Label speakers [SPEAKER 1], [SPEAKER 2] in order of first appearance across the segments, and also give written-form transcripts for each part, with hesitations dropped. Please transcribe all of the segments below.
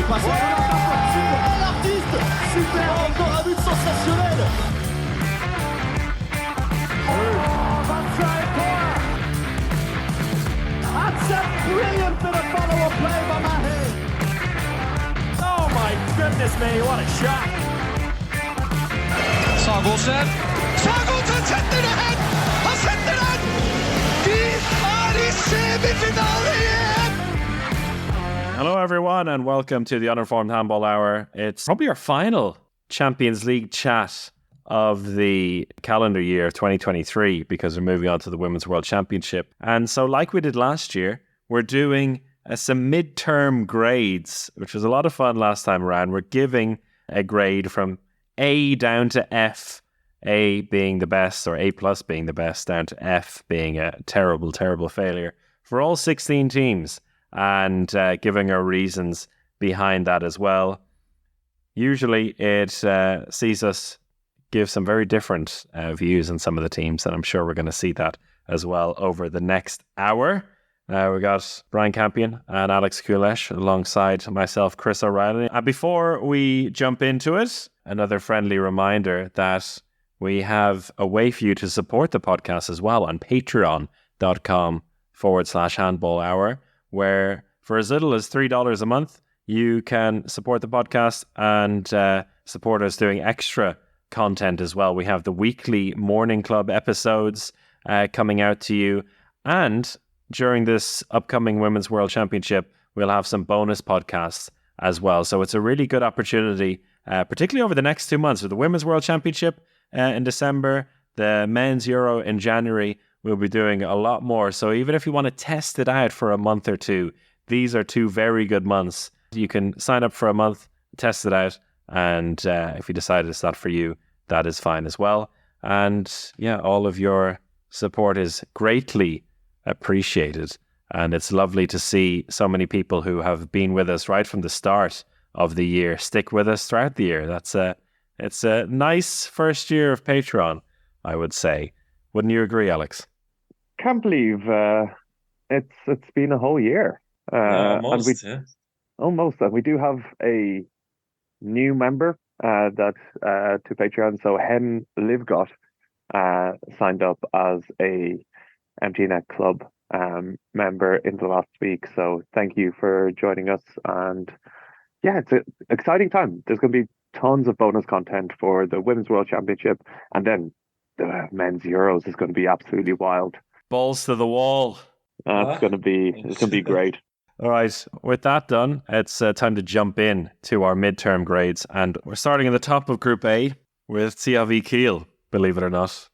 [SPEAKER 1] passe super, l'artiste, super, encore un but sensationnel. That's a brilliant bit of follow-up play by Mahe. Oh my goodness me, what a shot.
[SPEAKER 2] Sagosen setter det hen! Han setter den! De er i semifinale igjen!
[SPEAKER 3] Hello everyone and welcome to the Uninformed Handball Hour. It's probably our final Champions League chat of the calendar year 2023 because we're moving on to the Women's World Championship. And so like we did last year, we're doing some midterm grades, which was a lot of fun last time around. We're giving a grade from A down to F, A being the best or A plus being the best, down to F being a terrible, terrible failure for all 16 teams, and giving our reasons behind that as well. Usually it sees us give some very different views on some of the teams, and I'm sure we're going to see that as well over the next hour. We got Brian Campion and Alex Kulesh alongside myself, Chris O'Reilly. And before we jump into it, another friendly reminder that we have a way for you to support the podcast as well on patreon.com/handball hour, where for as little as $3 a month, you can support the podcast and support us doing extra content as well. We have the weekly Morning Club episodes coming out to you, and during this upcoming Women's World Championship, we'll have some bonus podcasts as well. So it's a really good opportunity, particularly over the next 2 months with the Women's World Championship in December, the Men's Euro in January. We'll be doing a lot more. So even if you want to test it out for a month or two, these are 2 very good months. You can sign up for a month, test it out, and if you decide it's not for you, that is fine as well. And yeah, all of your support is greatly appreciated, and it's lovely to see so many people who have been with us right from the start of the year stick with us throughout the year. It's a nice first year of Patreon, I would say. Wouldn't you agree, Alex?
[SPEAKER 4] Can't believe it's been a whole year.
[SPEAKER 5] Almost.
[SPEAKER 4] Almost, and we do have a new member to Patreon. So Hen Livgott signed up as a MTNet Club member in the last week. So thank you for joining us. And yeah, it's an exciting time. There's going to be tons of bonus content for the Women's World Championship, and then the Men's Euros is going to be absolutely wild.
[SPEAKER 3] Balls to the wall.
[SPEAKER 4] It's going to be great.
[SPEAKER 3] All right, with that done, it's time to jump in to our midterm grades, and we're starting at the top of Group A with THW Kiel, believe it or not.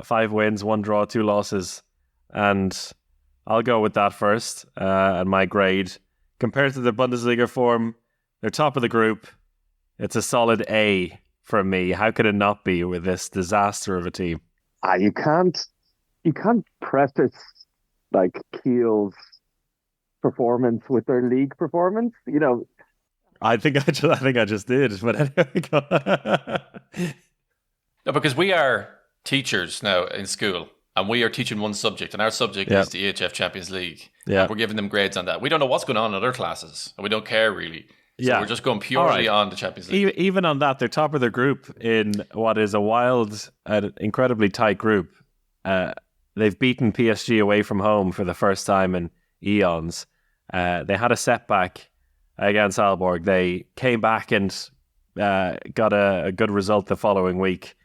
[SPEAKER 3] 5 wins, 1 draw, 2 losses, and I'll go with that first. And my grade, compared to the Bundesliga form, they're top of the group. It's a solid A for me. How could it not be with this disaster of a team?
[SPEAKER 4] You can't preface like Kiel's performance with their league performance. You know,
[SPEAKER 3] I think I just did. But anyway, go.
[SPEAKER 5] No, because we are teachers now in school, and we are teaching one subject, and our subject is the EHF Champions League.
[SPEAKER 3] Yeah,
[SPEAKER 5] we're giving them grades on that. We don't know what's going on in other classes, and we don't care really. So we're just going purely on the Champions League.
[SPEAKER 3] Even on that, they're top of their group in what is a wild and incredibly tight group. They've beaten PSG away from home for the first time in eons. They had a setback against Aalborg. They came back and got a good result the following week.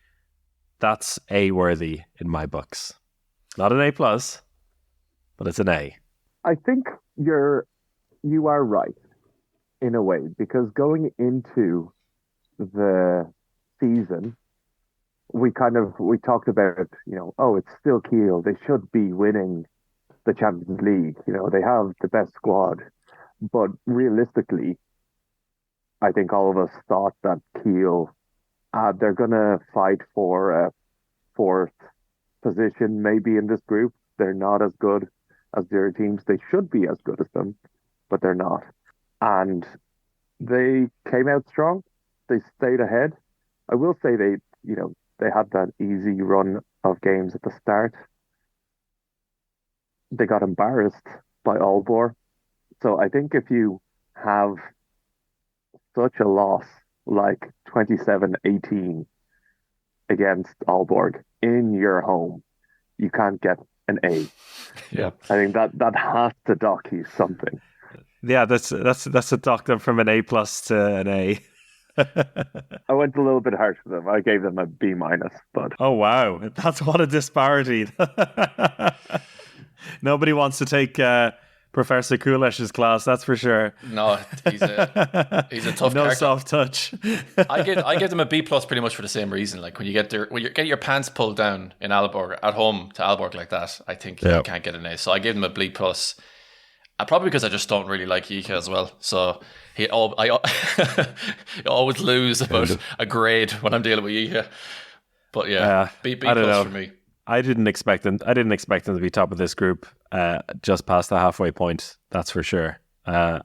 [SPEAKER 3] That's A-worthy in my books. Not an A+, but it's an A.
[SPEAKER 4] I think you are right in a way, because going into the season, we talked about, it's still Kiel. They should be winning the Champions League. They have the best squad. But realistically, I think all of us thought that Kiel, they're going to fight for a 4th position maybe in this group. They're not as good as the other teams. They should be as good as them, but they're not. And they came out strong. They stayed ahead. I will say they had that easy run of games at the start. They got embarrassed by Aalborg. So I think if you have such a loss like 27-18 against Aalborg in your home, you can't get an A.
[SPEAKER 5] Yeah.
[SPEAKER 4] I think that has to dock you something.
[SPEAKER 3] Yeah, that's a dock them from an A plus to an A.
[SPEAKER 4] I went a little bit harsh with them. I gave them a B minus, but
[SPEAKER 3] Oh wow, that's what a disparity. Nobody wants to take Professor Kulesh's class, that's for sure.
[SPEAKER 5] No, he's a tough
[SPEAKER 3] no
[SPEAKER 5] character.
[SPEAKER 3] soft touch.
[SPEAKER 5] I give them a B plus pretty much for the same reason. Like when you get your pants pulled down in Aalborg at home to Aalborg like that, I think you can't get an A. So I gave them a B plus. Probably because I just don't really like Ika as well. So I always lose about a grade when I'm dealing with Ika. But yeah, B plus for me.
[SPEAKER 3] I didn't expect them to be top of this group just past the halfway point. That's for sure. I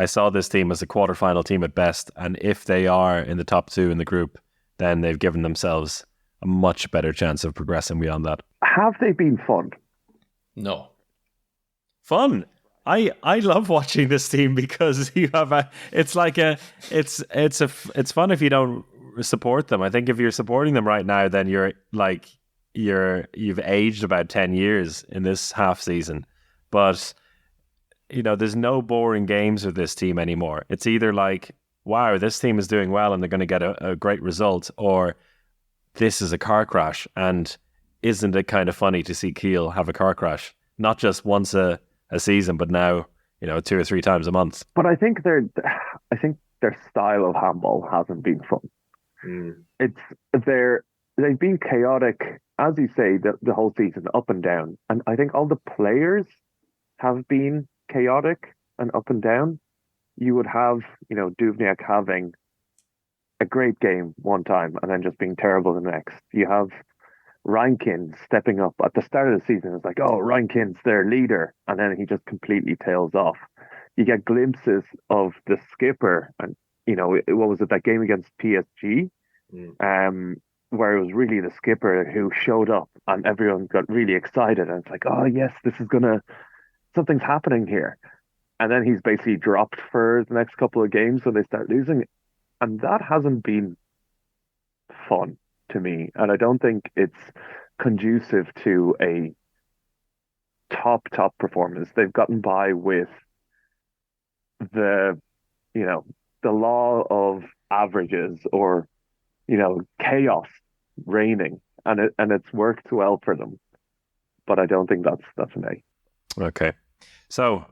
[SPEAKER 3] saw this team as a quarterfinal team at best, and if they are in the top 2 in the group, then they've given themselves a much better chance of progressing beyond that.
[SPEAKER 4] have they been fun?
[SPEAKER 5] No.
[SPEAKER 3] Fun. I love watching this team because you have it's fun if you don't support them. I think if you're supporting them right now, then you've aged about 10 years in this half season. But there's no boring games with this team anymore. It's either like, wow, this team is doing well and they're going to get a great result, or this is a car crash. And isn't it kind of funny to see Kiel have a car crash? Not just once a season, but now 2 or 3 times a month.
[SPEAKER 4] But I think their style of handball hasn't been fun. They've been chaotic, as you say, the whole season, up and down. And I think all the players have been chaotic and up and down. You would have, Duvniak having a great game one time and then just being terrible the next. You have Reinkind stepping up at the start of the season. It's like, oh, Reinkind's their leader, and then he just completely tails off. You get glimpses of the skipper, and what was it, that game against PSG, where it was really the skipper who showed up, and everyone got really excited, and it's like, oh yes, something's happening here, and then he's basically dropped for the next couple of games when they start losing, and that hasn't been fun to me, and I don't think it's conducive to a top performance. They've gotten by with the law of averages, or chaos reigning, and it's worked well for them, but I don't think that's an A.
[SPEAKER 3] Okay, so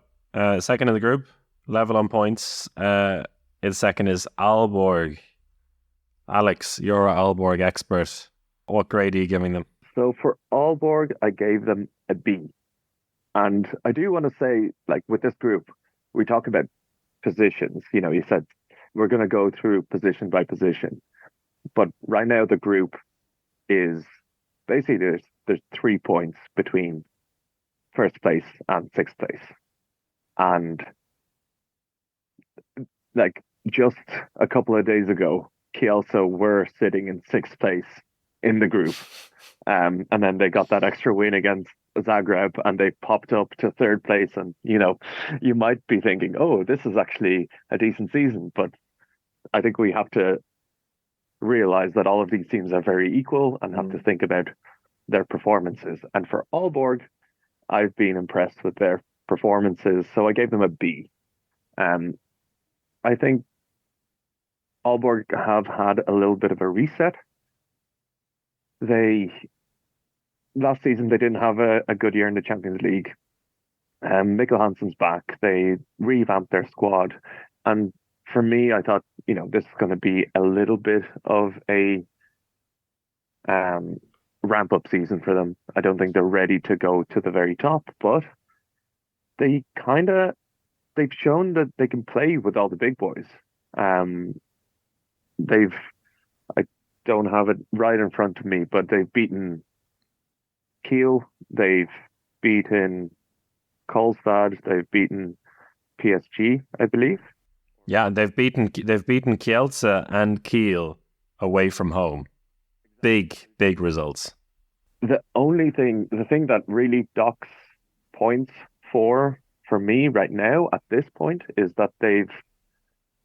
[SPEAKER 3] second in the group, level on points. In second is Aalborg. Alex, you're an Aalborg expert. What grade are you giving them?
[SPEAKER 4] So for Aalborg, I gave them a B. And I do want to say, like, with this group, we talk about positions. You said we're going to go through position by position. But right now, the group is basically there's 3 points between first place and sixth place. And like just a couple of days ago, Kielce were sitting in sixth place in the group. And then they got that extra win against Zagreb and they popped up to third place. And, you might be thinking, oh, this is actually a decent season. But I think we have to realize that all of these teams are very equal and have to think about their performances. And for Aalborg, I've been impressed with their performances. So I gave them a B. I think Aalborg have had a little bit of a reset. Last season they didn't have a good year in the Champions League. Mikkel Hansen's back. They revamped their squad, and for me, I thought this is going to be a little bit of a ramp up season for them. I don't think they're ready to go to the very top, but they've shown that they can play with all the big boys. I don't have it right in front of me, but they've beaten Kiel, they've beaten Karlstad, they've beaten PSG, I believe.
[SPEAKER 3] Yeah, and they've beaten Kielce and Kiel away from home. Big results.
[SPEAKER 4] The thing that really docks points for me right now at this point is that they've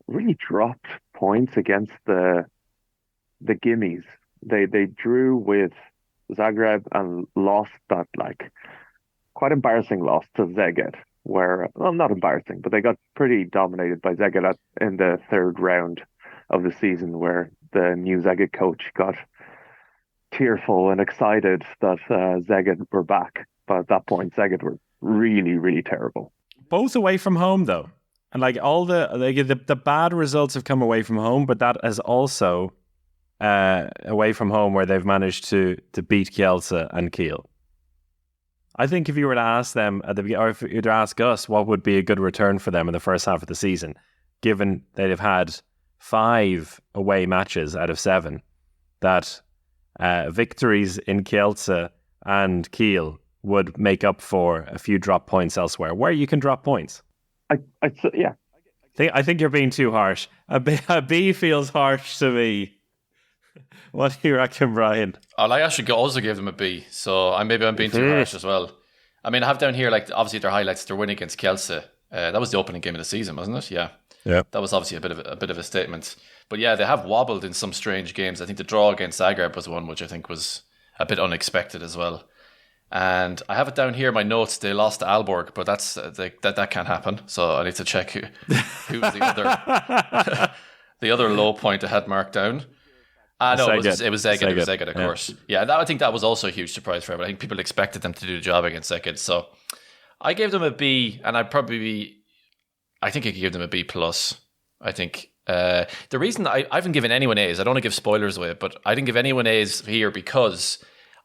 [SPEAKER 4] really dropped points against the gimmies. They drew with Zagreb and lost that quite embarrassing loss to Szeged, where, well, not embarrassing, but they got pretty dominated by Szeged in the third round of the season, where the new Szeged coach got tearful and excited that Szeged were back. But at that point, Szeged were really, really terrible.
[SPEAKER 3] Both away from home, though. And all the bad results have come away from home, but that has also away from home where they've managed to beat Kielce and Kiel. I think if you were to ask them, or if you were to ask us, what would be a good return for them in the first half of the season, given they'd have had 5 away matches out of 7, that victories in Kielce and Kiel would make up for a few drop points elsewhere, where you can drop points.
[SPEAKER 4] Yeah.
[SPEAKER 3] I think you're being too harsh. A B feels harsh to me. What do you reckon, Brian?
[SPEAKER 5] I actually also gave them a B, so I'm being too harsh as well. I mean, I have down here, obviously their highlights, their win against Kielce. That was the opening game of the season, wasn't it? Yeah. That was obviously a bit of a statement. But yeah, they have wobbled in some strange games. I think the draw against Zagreb was one which I think was a bit unexpected as well. And I have it down here in my notes. They lost to Aalborg, but that can't happen. So I need to check who was the other the other low point I had marked down. No, it was Szeged. It was Szeged, of course. Yeah, I think that was also a huge surprise for everyone. I think people expected them to do the job against Szeged. So I gave them a B, and I think I could give them a B plus. I think the reason I haven't given anyone A's, I don't want to give spoilers away, but I didn't give anyone A's here because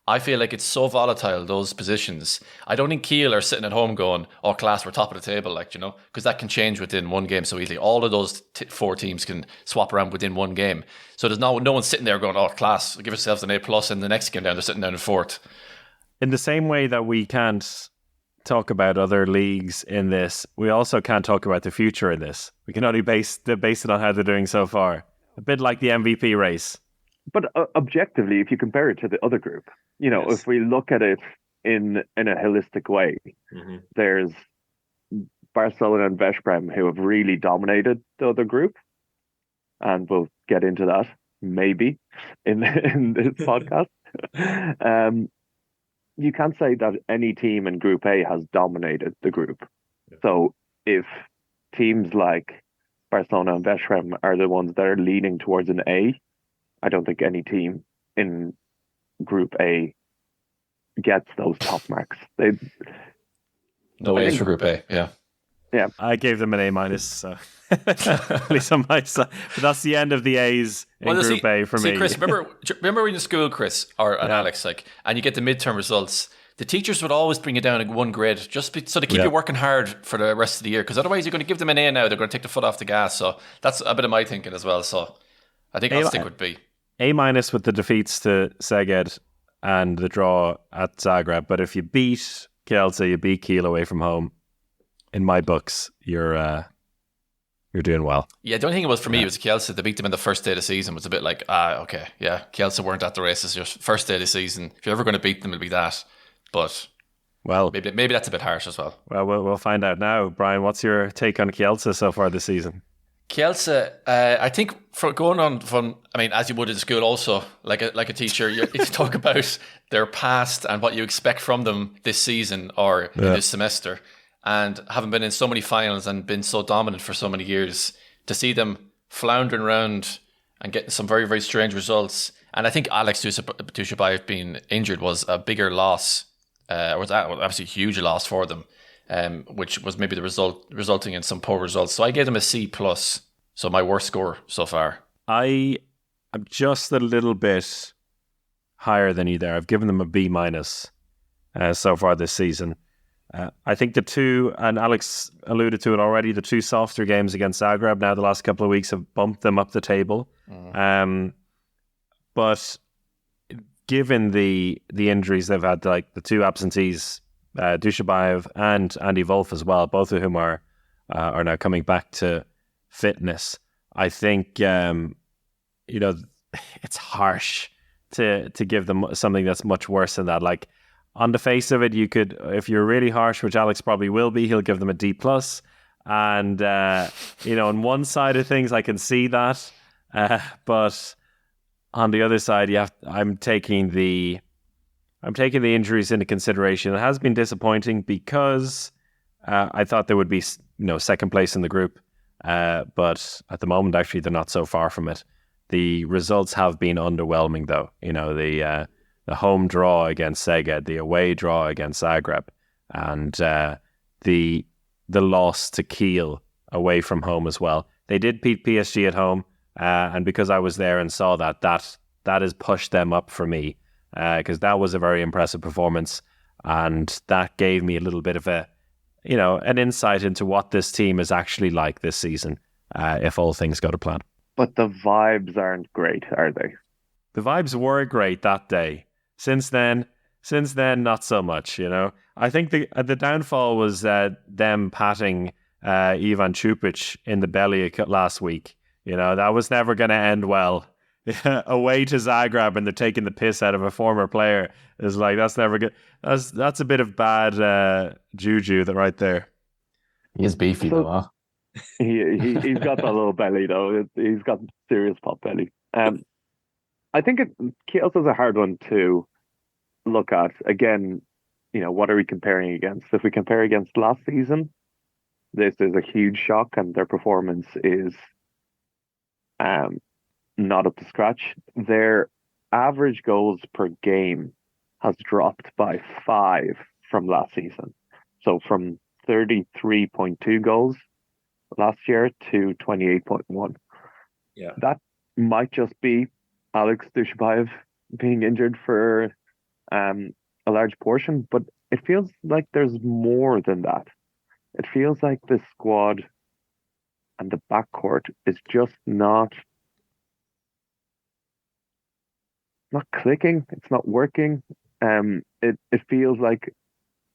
[SPEAKER 5] I feel like it's so volatile, those positions. I don't think Kiel are sitting at home going, oh, class, we're top of the table, because that can change within one game so easily. All of those 4 teams can swap around within one game. So there's no one sitting there going, oh, class, give yourselves an A+, and the next game down, they're sitting down in 4th.
[SPEAKER 3] In the same way that we can't talk about other leagues in this, we also can't talk about the future in this. We can only base it on how they're doing so far. A bit like the MVP race.
[SPEAKER 4] But objectively, if you compare it to the other group,
[SPEAKER 3] yes.
[SPEAKER 4] If we look at it in a holistic way, there's Barcelona and Veszprém who have really dominated the other group, and we'll get into that maybe in this podcast. You can't say that any team in Group A has dominated the group. Yeah. So if teams like Barcelona and Veszprém are the ones that are leaning towards an A, I don't think any team in Group A gets those top marks.
[SPEAKER 5] No A's for Group A, yeah.
[SPEAKER 4] Yeah.
[SPEAKER 3] I gave them an A-, so at least on my side. But that's the end of the A's in Group A for me.
[SPEAKER 5] Chris, remember when you were in school, Chris, and Alex, and you get the midterm results, the teachers would always bring you down 1 grade so they keep you working hard for the rest of the year, because otherwise you're going to give them an A now, they're going to take the foot off the gas. So that's a bit of my thinking as well. So I think I'll stick with B.
[SPEAKER 3] A- with the defeats to Szeged and the draw at Zagreb. But if you beat Kielce, you beat Kiel away from home, in my books, you're doing well. Yeah,
[SPEAKER 5] the only thing it was for me was Kielce. They beat them in the first day of the season. Was a bit like, okay, yeah, Kielce weren't at the races. Your first day of the season. If you're ever going to beat them, it'll be that. But maybe that's a bit harsh as well.
[SPEAKER 3] Well, we'll find out now. Brian, what's your take on Kielce so far this season?
[SPEAKER 5] Kielce, I think for going on from, as you would in school also, like a teacher, you talk about their past and what you expect from them this season or in this semester. And having been in so many finals and been so dominant for so many years, to see them floundering around and getting some very, very strange results. And I think Alex Dushabayev being injured was a bigger loss, was obviously a huge loss for them. Which was maybe the resulting in some poor results. So I gave them a C+. So my worst score so far. I
[SPEAKER 3] am just a little bit higher than you there. I've given them a B- so far this season. I think the 2, and Alex alluded to it already, the 2 softer games against Zagreb now the last couple of weeks have bumped them up the table. But given the injuries they've had, like the 2 absentees, Dushabayev and Andy Wolf as well, both of whom are now coming back to fitness. I think it's harsh to give them something that's much worse than that. Like, on the face of it, you could, if you're really harsh, which Alex probably will be, he'll give them a D+. And, on one side of things, I can see that. But on the other side, I'm taking the injuries into consideration. It has been disappointing because I thought there would be, second place in the group. But at the moment, actually, they're not so far from it. The results have been underwhelming, though. The home draw against Szeged, the away draw against Zagreb, and the loss to Kiel away from home as well. They did beat PSG at home, and because I was there and saw that has pushed them up for me, because that was a very impressive performance, and that gave me a little bit of an insight into what this team is actually like this season, if all things go to plan.
[SPEAKER 4] But the vibes aren't great, are they?
[SPEAKER 3] The vibes were great that day. Since then, not so much. I think the downfall was them patting Ivan Čupić in the belly last week. That was never going to end well. Away to Zagreb and they're taking the piss out of a former player is like, that's never good. That's a bit of bad juju right there.
[SPEAKER 6] He is beefy though, huh?
[SPEAKER 4] He's got that little belly though. He's got serious pot belly. I think Kielce is a hard one to look at. Again, what are we comparing against? If we compare against last season, this is a huge shock, and their performance is not up to scratch. Their average goals per game has dropped by 5 from last season. So from 33.2 goals last year to 28.1.
[SPEAKER 3] Yeah.
[SPEAKER 4] That might just be Alex Dushabayev being injured for a large portion, but it feels like there's more than that. It feels like the squad and the backcourt is just not clicking. It's not working. It feels like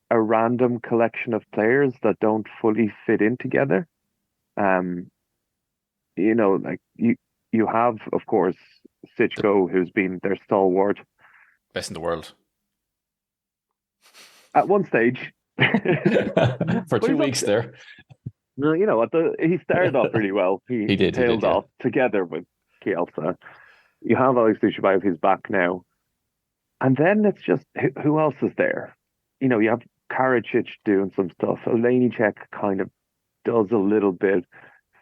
[SPEAKER 4] a random collection of players that don't fully fit in together. You have, of course, Sitchko, who's been their stalwart.
[SPEAKER 5] Best in the world.
[SPEAKER 4] At one stage.
[SPEAKER 6] For 2 weeks there.
[SPEAKER 4] He started off really well. He tailed off together with Kielce. You have Alex Dushabayev, who's back now. And then it's just, who else is there? You have Karacic doing some stuff. Olejniczak kind of does a little bit.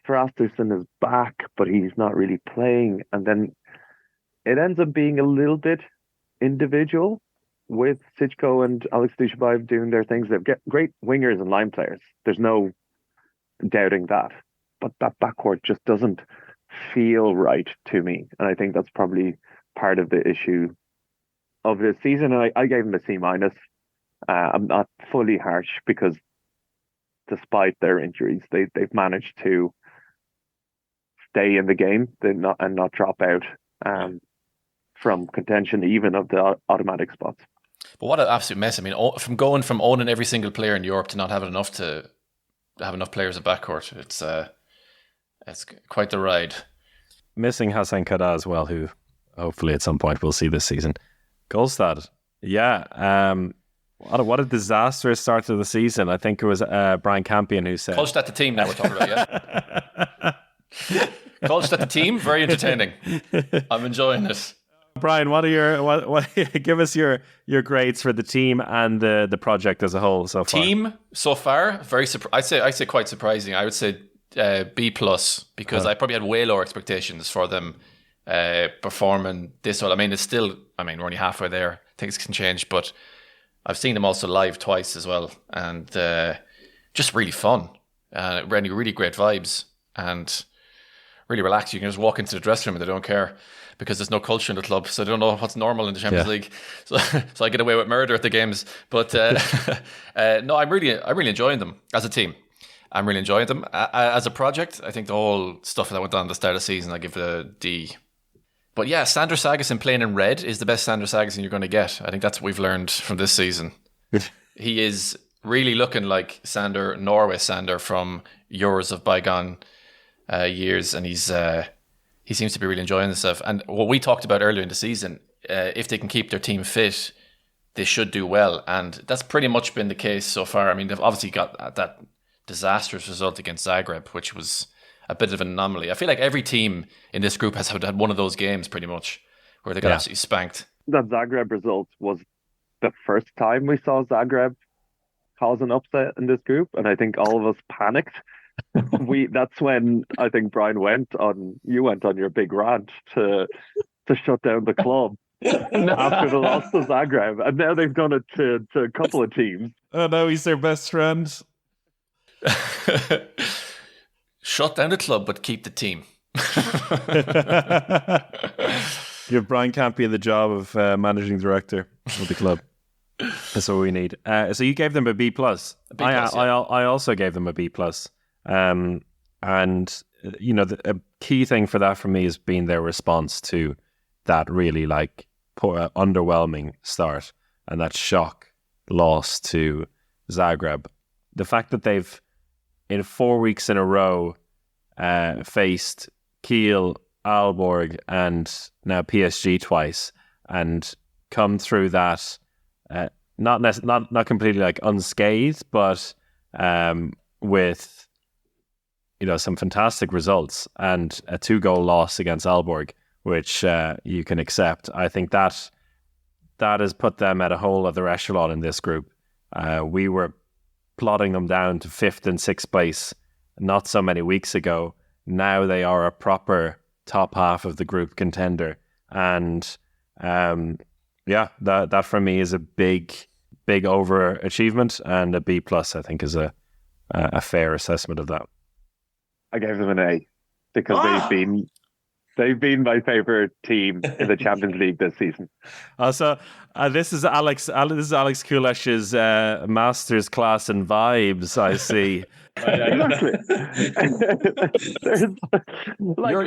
[SPEAKER 4] Thrasterson is back, but he's not really playing. And then it ends up being a little bit individual with Sitchko and Alex Dushabayev doing their things. They've got great wingers and line players. There's no doubting that. But that backcourt just doesn't feel right to me. And I think that's probably part of the issue of this season. And I gave them a C-. I'm not fully harsh because despite their injuries, they've managed to stay in the game and not drop out from contention, even of the automatic spots.
[SPEAKER 5] But what an absolute mess! I mean, from going from owning every single player in Europe to not having enough to have enough players at backcourt, it's quite the ride.
[SPEAKER 3] Missing Hassan Kada as well, who hopefully at some point we'll see this season. Goldstad, yeah. What a disastrous start to the season. I think it was Brian Campion who said...
[SPEAKER 5] Kallstadt the team now we're talking about, yeah? Kallstadt the team, very entertaining. I'm enjoying this.
[SPEAKER 3] Brian, what give us your grades for the team and the project as a whole so far?
[SPEAKER 5] Team so far, very I say quite surprising. I would say B+, because I probably had way lower expectations for them performing this well. I mean, we're only halfway there. Things can change, but I've seen them also live twice as well, and just really fun. Really great vibes and really relaxed. You can just walk into the dressing room and they don't care because there's no culture in the club, so they don't know what's normal in the Champions League. So I get away with murder at the games. But no, I'm really enjoying them as a team. I'm really enjoying them as a project. I think the whole stuff that went on at the start of the season, I give it a D. But yeah, Sander Sagosen playing in red is the best Sander Sagosen you're going to get. I think that's what we've learned from this season. He is really looking like Norway Sander from Euros of bygone years, and he seems to be really enjoying himself. And what we talked about earlier in the season, if they can keep their team fit, they should do well, and that's pretty much been the case so far. I mean, they've obviously got that disastrous result against Zagreb, which was a bit of an anomaly. I feel like every team in this group has had one of those games pretty much where they got absolutely spanked.
[SPEAKER 4] That Zagreb result was the first time we saw Zagreb cause an upset in this group, and I think all of us panicked. That's when I think Brian went on your big rant to shut down the club after the loss to Zagreb, and now they've done it to a couple of teams.
[SPEAKER 3] Oh no, he's their best friend.
[SPEAKER 5] Shut down the club, but keep the team.
[SPEAKER 3] Give Brian Campy the job of managing director of the club. That's what we need. So you gave them a B plus. I also gave them a B plus. And a key thing for that for me has been their response to that really poor, underwhelming start and that shock loss to Zagreb. The fact that they've in 4 weeks in a row faced Kiel, Aalborg, and now PSG twice, and come through that not completely unscathed, but with some fantastic results and a 2-goal loss against Aalborg, which you can accept. I think that has put them at a whole other echelon in this group. We were plotting them down to 5th and 6th place not so many weeks ago. Now they are a proper top half of the group contender, and that for me is a big overachievement, and a B plus I think is a fair assessment of that.
[SPEAKER 4] I gave them an A because they've been my favorite team in the Champions League this season.
[SPEAKER 3] So this is Alex Kulesh's master's class in vibes, I see.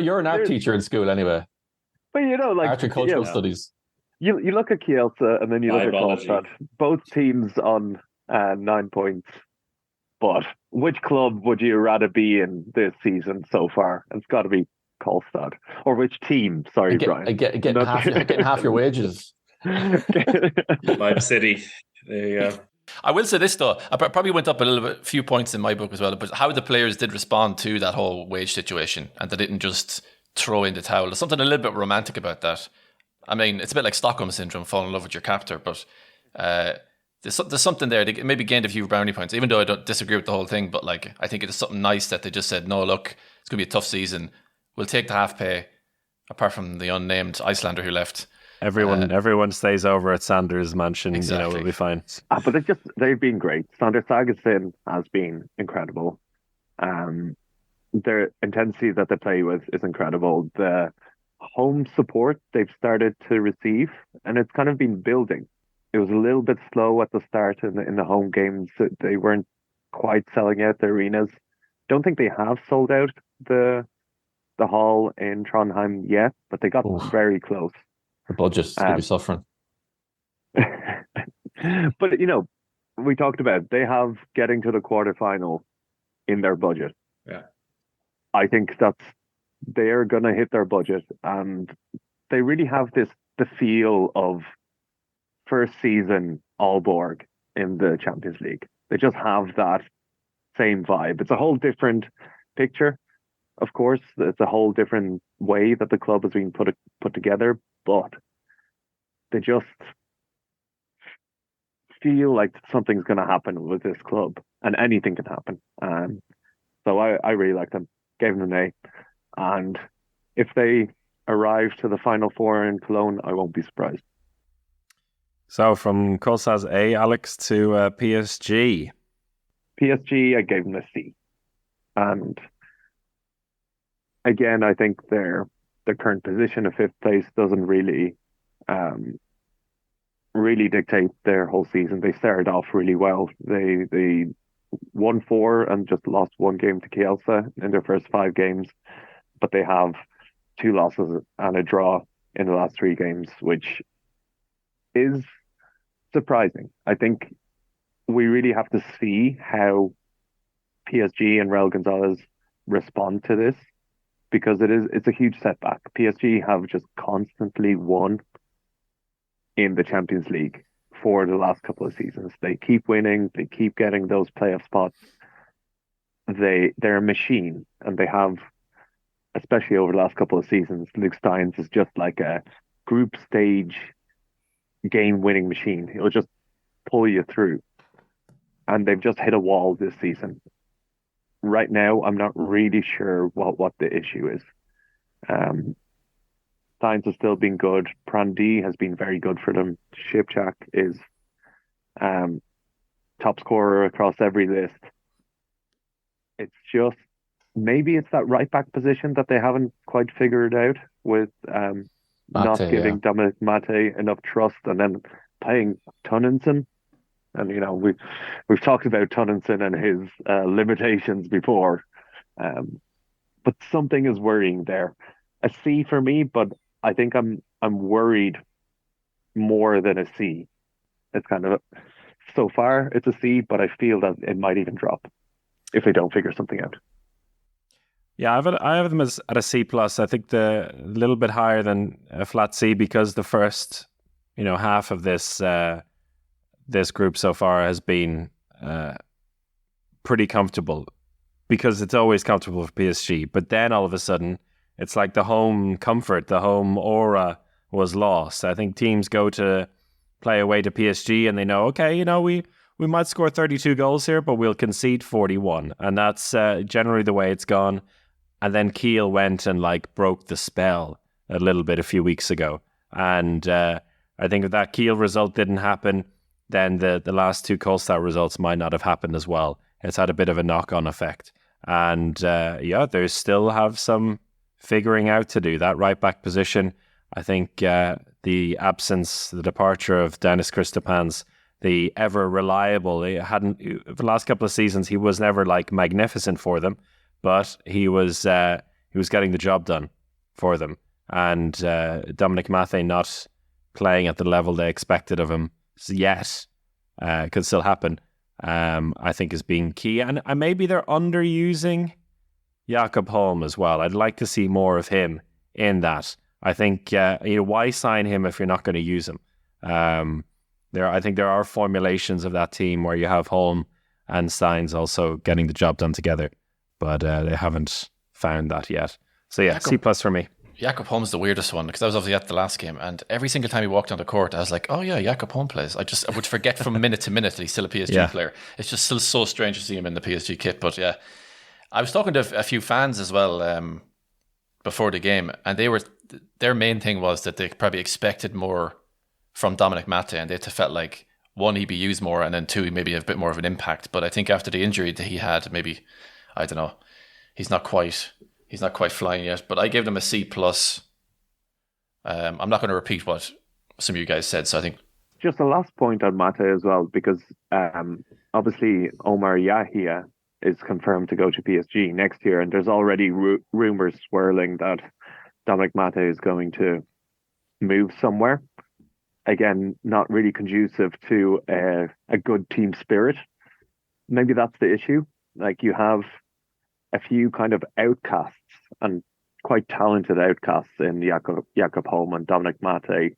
[SPEAKER 6] You're an art teacher in school anyway.
[SPEAKER 4] But
[SPEAKER 6] art and cultural studies.
[SPEAKER 4] You look at Kielce and then you look at Karlstad. Both teams on 9 points. But which club would you rather be in this season so far? It's got to be Karlstad. Or which team? Sorry, Brian.
[SPEAKER 6] Getting half your wages.
[SPEAKER 7] Vibe City. There you go.
[SPEAKER 5] I will say this though, I probably went up a few points in my book as well, but how the players did respond to that whole wage situation, and they didn't just throw in the towel. There's something a little bit romantic about that. I mean, it's a bit like Stockholm Syndrome, fall in love with your captor, but there's something there. They maybe gained a few brownie points, even though I don't disagree with the whole thing, but I think it's something nice that they just said, no, look, it's going to be a tough season. We'll take the half pay, apart from the unnamed Icelander who left.
[SPEAKER 3] Everyone stays over at Sanders' mansion.
[SPEAKER 5] Exactly.
[SPEAKER 3] We'll be fine.
[SPEAKER 4] But they've been great. Sander Sagosen has been incredible. Their intensity that they play with is incredible. The home support they've started to receive, and it's kind of been building. It was a little bit slow at the start in the home games. They weren't quite selling out the arenas. Don't think they have sold out the hall in Trondheim yet, but they got very close.
[SPEAKER 6] The budget's going to be suffering.
[SPEAKER 4] But, we talked about they have getting to the quarterfinal in their budget.
[SPEAKER 7] Yeah.
[SPEAKER 4] I think they're going to hit their budget, and they really have the feel of first season Aalborg in the Champions League. They just have that same vibe. It's a whole different picture, of course. It's a whole different way that the club has been put together, but they just feel like something's going to happen with this club, and anything can happen. So I really like them. Gave them an A. And if they arrive to the Final Four in Cologne, I won't be surprised.
[SPEAKER 3] So from Kolstad's A, Alex, to PSG.
[SPEAKER 4] PSG, I gave them a C. And again, I think their current position of 5th place doesn't really dictate their whole season. They started off really well. They won 4 and just lost 1 game to Kielce in their first 5 games, but they have 2 losses and a draw in the last 3 games, which is surprising. I think we really have to see how PSG and Raul Gonzalez respond to this, because it's a huge setback. PSG have just constantly won in the Champions League for the last couple of seasons. They keep winning, they keep getting those playoff spots, they're a machine, and they have, especially over the last couple of seasons, Luke Steins is just like a group stage game-winning machine. He'll just pull you through, and they've just hit a wall this season. Right now, I'm not really sure what the issue is. Steins has still been good. Prandi has been very good for them. Shipchak is top scorer across every list. It's just maybe it's that right back position that they haven't quite figured out with not giving Dominic Mate enough trust, and then playing Tunninson. And we've talked about Tunninson and his limitations before, but something is worrying there. A C for me, but I think I'm worried more than a C. It's kind of so far it's a C, but I feel that it might even drop if they don't figure something out.
[SPEAKER 3] Yeah, I have them as at a C plus. I think a little bit higher than a flat C because the first half of this group so far has been pretty comfortable, because it's always comfortable for PSG. But then all of a sudden, it's like the home comfort, the home aura was lost. I think teams go to play away to PSG and they know, okay, we might score 32 goals here, but we'll concede 41. And that's generally the way it's gone. And then Kiel went and broke the spell a little bit a few weeks ago. And I think if that Kiel result didn't happen, then the last two Kolstad results might not have happened as well. It's had a bit of a knock-on effect. And they still have some figuring out to do. That right-back position, I think the departure of Dennis Christopans, the ever-reliable, for the last couple of seasons, he was never magnificent for them, but he was getting the job done for them. And Dominic Mate not playing at the level they expected of him yet, could still happen, I think is being key. And maybe they're underusing Jakob Holm as well. I'd like to see more of him in that. I think why sign him if you're not going to use him? I think there are formulations of that team where you have Holm and Steins also getting the job done together, but they haven't found that yet. So yeah, C plus for me.
[SPEAKER 5] Jakob Holm's the weirdest one, because I was obviously at the last game, and every single time he walked on the court, I was like, oh yeah, Jakob Holm plays. I would forget from minute to minute that he's still a PSG player. It's just still so strange to see him in the PSG kit. But yeah, I was talking to a few fans as well before the game, and their main thing was that they probably expected more from Dominic Mate, and they felt like, one, he'd be used more, and then two, he maybe have a bit more of an impact. But I think after the injury that he had, maybe, I don't know, he's not quite flying yet. But I gave them a C plus. I'm not going to repeat what some of you guys said, so I think
[SPEAKER 4] just a last point on Mate as well, because obviously Omar Yahia is confirmed to go to PSG next year, and there's already rumors swirling that Dominic Mate is going to move somewhere. Again, not really conducive to a good team spirit. Maybe that's the issue. You have a few kind of outcasts, and quite talented outcasts in Jakob Holm and Dominic Mate,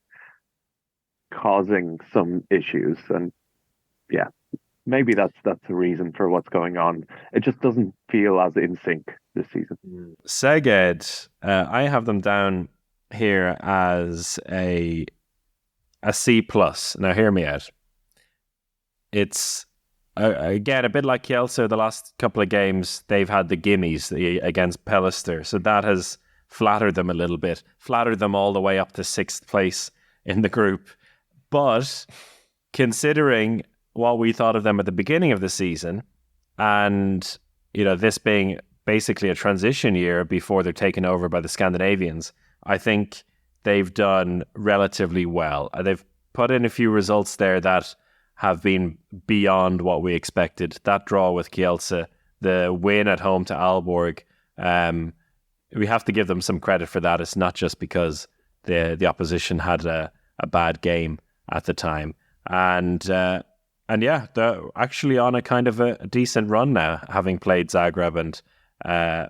[SPEAKER 4] causing some issues. And yeah, maybe that's the reason for what's going on. It just doesn't feel as in sync this season.
[SPEAKER 3] Szeged, I have them down here as a C plus. Now hear me out. It's again a bit like Kielce. The last couple of games they've had the gimmies against Pellister, so that has flattered them a little bit, flattered them all the way up to 6th place in the group. But considering what we thought of them at the beginning of the season, and this being basically a transition year before they're taken over by the Scandinavians, I think they've done relatively well. They've put in a few results there that have been beyond what we expected. That draw with Kielce, the win at home to Aalborg, we have to give them some credit for that. It's not just because the opposition had a bad game at the time. And yeah, they're actually on a kind of a decent run now, having played Zagreb and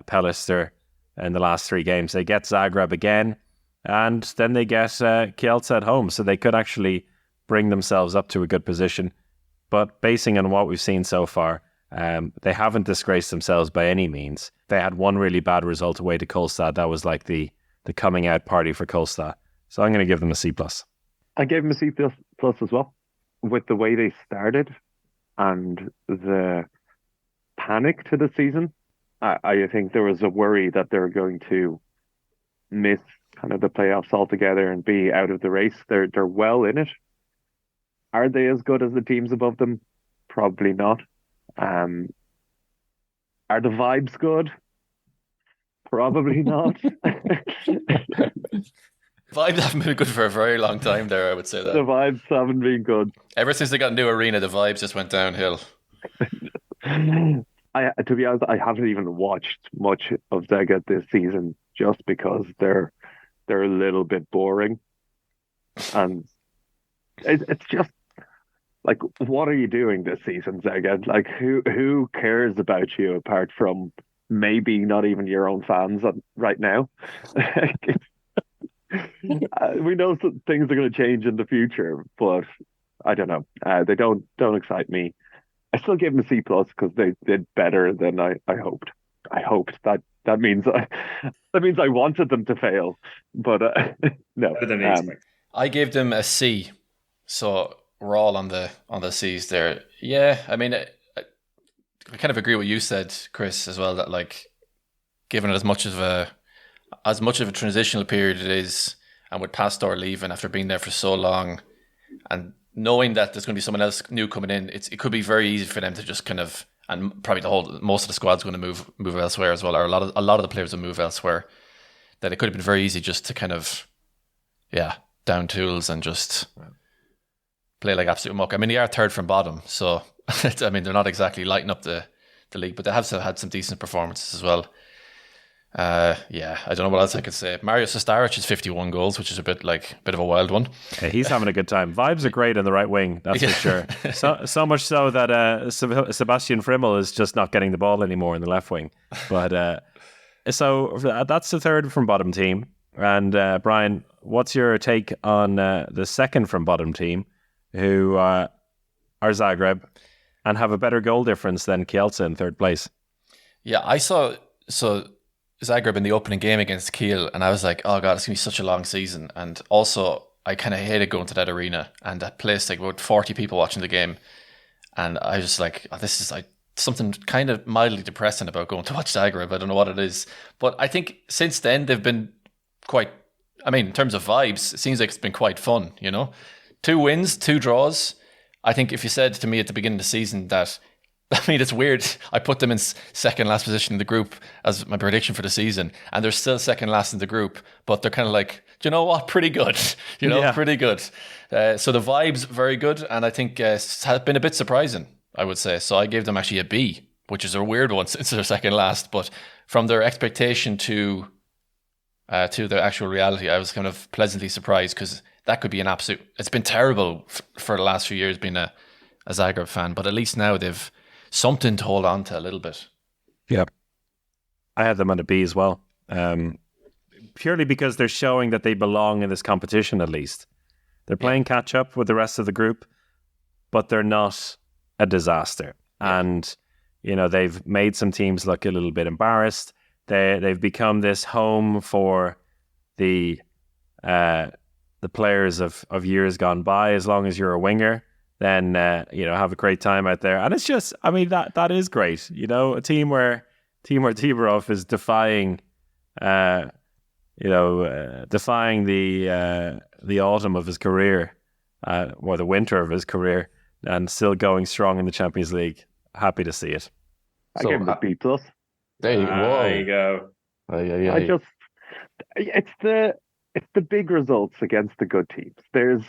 [SPEAKER 3] Pellister in the last 3 games. They get Zagreb again, and then they get Kielce at home, so they could actually bring themselves up to a good position. But basing on what we've seen so far, They haven't disgraced themselves by any means. They had one really bad result away to Kolstad. That was like the coming out party for Kolstad. So I'm going to give them a C+.
[SPEAKER 4] I gave them a C plus as well. With the way they started and the panic to the season, I think there was a worry that they were going to miss kind of the playoffs altogether and be out of the race. They're well in it. Are they as good as the teams above them? Probably not. Are the vibes good? Probably not.
[SPEAKER 5] Vibes haven't been good for a very long time there, I would say that.
[SPEAKER 4] The vibes haven't been good.
[SPEAKER 5] Ever since they got a new arena, the vibes just went downhill.
[SPEAKER 4] To be honest, I haven't even watched much of Szeged this season just because they're a little bit boring. And it's just like, what are you doing this season, Szeged? Like, who cares about you apart from maybe not even your own fans right now? We know that things are going to change in the future, but I don't know. They don't excite me. I still give them a C plus because they did better than I hoped. I hoped that means I wanted them to fail, but no.
[SPEAKER 5] I gave them a C, so we're all on the C's there. Yeah, I mean, I kind of agree with what you said, Chris, as well. That like, given it as much of a transitional period it is, and with Pastor leaving after being there for so long, and knowing that there's going to be someone else new coming in, it could be very easy for them to just kind of, and probably most of the squad's going to move elsewhere as well, or a lot of the players will move elsewhere. That it could have been very easy just to kind of, down tools and just play like absolute muck. I mean, they are third from bottom, so I mean, they're not exactly lighting up the league, but they have had some decent performances as well. I don't know what else I could say. Mario Sestaric has 51 goals, which is a bit of a wild one.
[SPEAKER 3] Yeah, he's having a good time. Vibes are great on the right wing, that's for sure. So much so that Sebastian Frimmel is just not getting the ball anymore in the left wing. But so that's the third from bottom team. And Brian, what's your take on the second from bottom team, who are Zagreb and have a better goal difference than Kielce in third place?
[SPEAKER 5] Yeah, I saw Zagreb in the opening game against Kiel, and I was like, oh god, it's gonna be such a long season. And also, I kind of hated going to that arena and that place, like about 40 people watching the game, and I was just like, oh, this is like something kind of mildly depressing about going to watch Zagreb. I don't know what it is, but I think since then they've been quite. I mean, in terms of vibes, it seems like it's been quite fun. 2 wins, 2 draws. I think if you said to me at the beginning of the season that, I mean, it's weird. I put them in second last position in the group as my prediction for the season, and they're still second last in the group, but they're kind of like, do you know what? Pretty good. Pretty good. So the vibe's very good, and I think it's been a bit surprising, I would say. So I gave them actually a B, which is a weird one since they're second last, but from their expectation to the actual reality, I was kind of pleasantly surprised, because that could be an absolute. It's been terrible for the last few years being a Zagreb fan, but at least now they've something to hold on to a little bit.
[SPEAKER 3] Yeah, I had them on a B as well, purely because they're showing that they belong in this competition. At least they're playing catch up with the rest of the group, but they're not a disaster. Yeah. And they've made some teams look a little bit embarrassed. They've become this home for the players of years gone by. As long as you're a winger, then have a great time out there. And it's just, I mean, that is great. A team where Tiborov is defying the autumn of his career, or the winter of his career, and still going strong in the Champions League. Happy to see it.
[SPEAKER 4] I gave him a B plus.
[SPEAKER 6] There you go.
[SPEAKER 4] It's the big results against the good teams. There's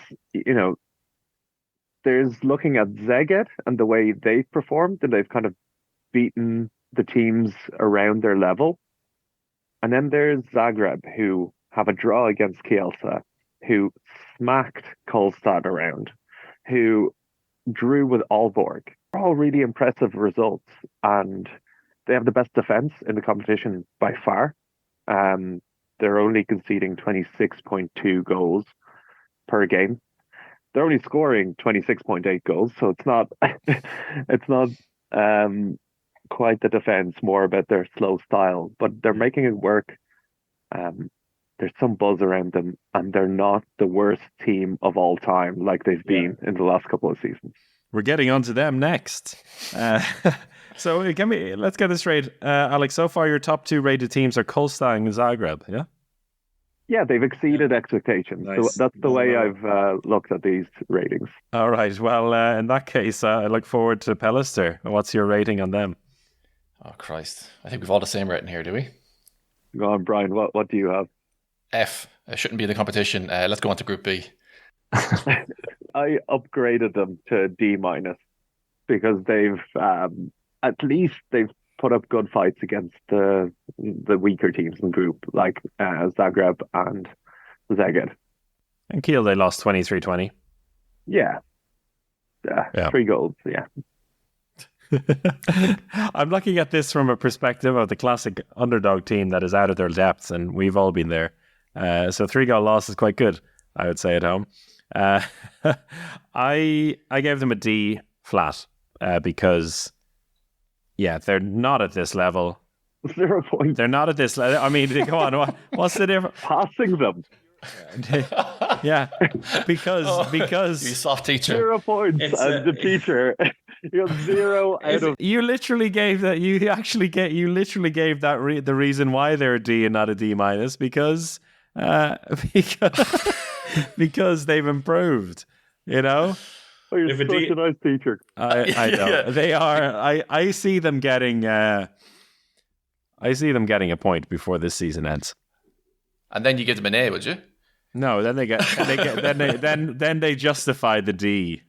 [SPEAKER 4] looking at Szeged and the way they've performed, and they've kind of beaten the teams around their level. And then there's Zagreb, who have a draw against Kielce, who smacked Kolstad around, who drew with Aalborg. All really impressive results, and they have the best defense in the competition by far. They're only conceding 26.2 goals per game. They're only scoring 26.8 goals, so it's not quite the defense, more about their slow style, but they're making it work. There's some buzz around them, and they're not the worst team of all time like they've been in the last couple of seasons.
[SPEAKER 3] We're getting onto them next. So let's get this straight. Alex, so far your top 2 rated teams are Kolstad and Zagreb, yeah?
[SPEAKER 4] Yeah, they've exceeded expectations.
[SPEAKER 7] Nice.
[SPEAKER 4] So that's the way I've looked at these ratings.
[SPEAKER 3] All right. Well, in that case, I look forward to Pellister. What's your rating on them?
[SPEAKER 5] Oh, Christ. I think we've all the same rating here, do we?
[SPEAKER 4] Go on, Brian. What do you have?
[SPEAKER 5] F. It shouldn't be in the competition. Let's go on to Group B.
[SPEAKER 4] I upgraded them to D- because they've at least they've put up good fights against the weaker teams in the group, like Zagreb and Szeged.
[SPEAKER 3] And Kiel, they lost 23-20.
[SPEAKER 4] Yeah. 3 goals, yeah.
[SPEAKER 3] I'm looking at this from a perspective of the classic underdog team that is out of their depths, and we've all been there. So 3-goal loss is quite good, I would say, at home. I gave them a D flat because, they're not at this level.
[SPEAKER 4] 0 points.
[SPEAKER 3] They're not at this level. I mean, come on, what's the difference?
[SPEAKER 4] Passing them.
[SPEAKER 3] Yeah, because
[SPEAKER 5] You soft teacher.
[SPEAKER 4] 0 points, and the teacher. You got 0 out of.
[SPEAKER 3] You literally gave that. You literally gave that the reason why they're a D and not a D- because because they've improved. You know.
[SPEAKER 4] Oh, you're such a nice teacher.
[SPEAKER 3] I know they are. I see them getting. I see them getting a point before this season ends.
[SPEAKER 5] And then you give them an A, would you?
[SPEAKER 3] No, then then they justify the D.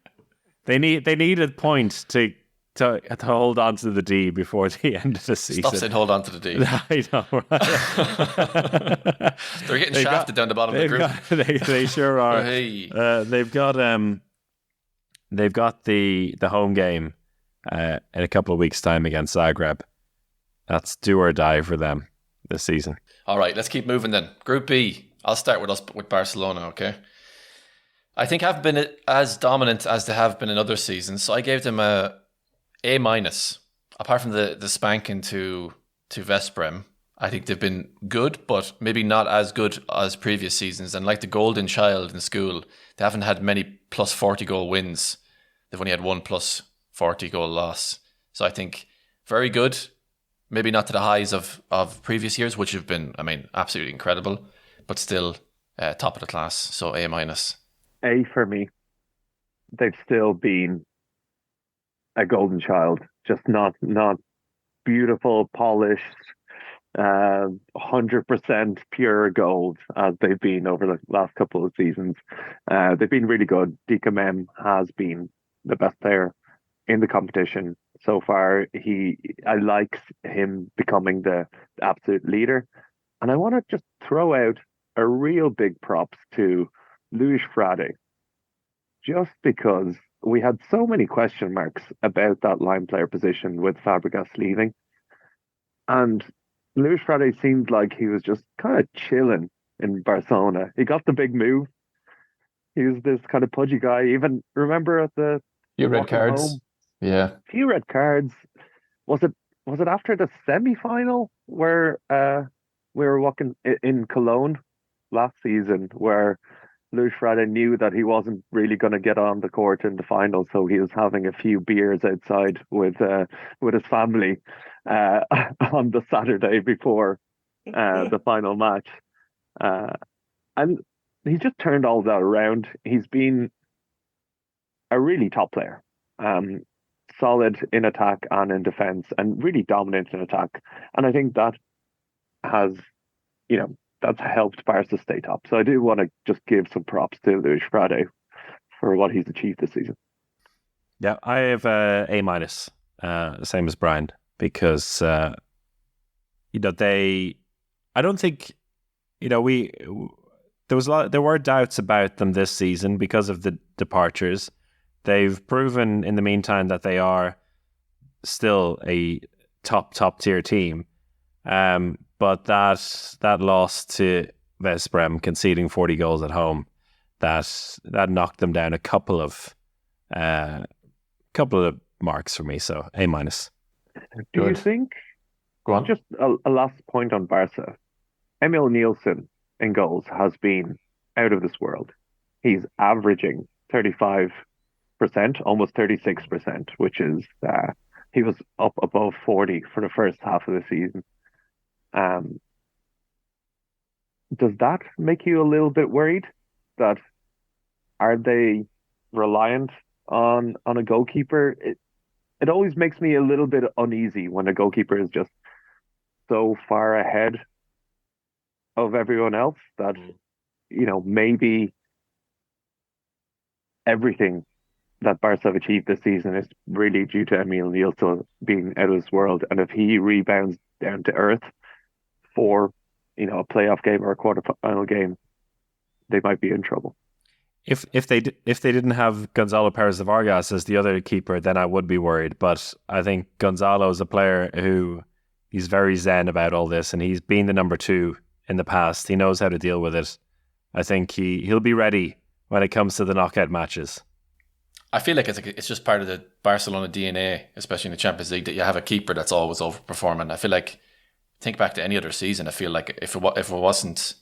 [SPEAKER 3] They need a point to hold on to the D before the end of the season.
[SPEAKER 5] Stop saying hold on to the D.
[SPEAKER 3] I know, right?
[SPEAKER 5] They're getting shafted down the bottom of the group.
[SPEAKER 3] They sure are.
[SPEAKER 5] Hey.
[SPEAKER 3] They've got the home game in a couple of weeks' time against Zagreb. That's do or die for them this season.
[SPEAKER 5] All right, let's keep moving then. Group B. I'll start with Barcelona, okay? I think I've been as dominant as they have been in other seasons, so I gave them a A-. Apart from the spanking to Veszprém, I think they've been good, but maybe not as good as previous seasons. And like the golden child in school, they haven't had many plus 40 goal wins. They've only had 1 plus 40 goal loss. So I think very good. Maybe not to the highs of previous years, which have been, absolutely incredible, but still top of the class. So A-.
[SPEAKER 4] A for me. They've still been a golden child, just not beautiful, polished, 100% pure gold as they've been over the last couple of seasons. They've been really good. Dika Mem has been the best player in the competition so far. I like him becoming the absolute leader. And I want to just throw out a real big props to Luis Frade, just because we had so many question marks about that line player position with Fabregas leaving. And Luis Frade seemed like he was just kind of chilling in Barcelona. He got the big move. He was this kind of pudgy guy. Even remember at the
[SPEAKER 6] few red cards.
[SPEAKER 4] Home,
[SPEAKER 6] yeah,
[SPEAKER 4] few red cards. Was it after the semi-final where we were walking in Cologne last season, where Luis Frade knew that he wasn't really going to get on the court in the final, so he was having a few beers outside with his family on the Saturday before the final match, and he just turned all that around. He's been a really top player, solid in attack and in defense, and really dominant in attack. And I think that has, that's helped Barca stay top. So I do want to just give some props to Luis Frade for what he's achieved this season.
[SPEAKER 3] Yeah, I have A-, same as Brian, because I don't think, there were doubts about them this season because of the departures. They've proven in the meantime that they are still a top tier team. But that loss to Veszprém, conceding 40 goals at home, that knocked them down a couple of marks for me. So A-.
[SPEAKER 4] Do you think,
[SPEAKER 6] Go on.
[SPEAKER 4] just a last point on Barca, Emil Nielsen in goals has been out of this world. He's averaging 35%, almost 36%, which is, he was up above 40 for the first half of the season. Does that make you a little bit worried that are they reliant on a goalkeeper? It always makes me a little bit uneasy when a goalkeeper is just so far ahead of everyone else that, maybe everything that Barca have achieved this season is really due to Emil Nielsen being out of this world. And if he rebounds down to earth for, a playoff game or a quarterfinal game, they might be in trouble.
[SPEAKER 3] If they didn't have Gonzalo Perez de Vargas as the other keeper, then I would be worried. But I think Gonzalo is a player who he's very zen about all this, and he's been the number 2 in the past. He knows how to deal with it. I think he'll be ready when it comes to the knockout matches.
[SPEAKER 5] I feel like it's just part of the Barcelona DNA, especially in the Champions League, that you have a keeper that's always overperforming. I feel like, think back to any other season, I feel like if it wasn't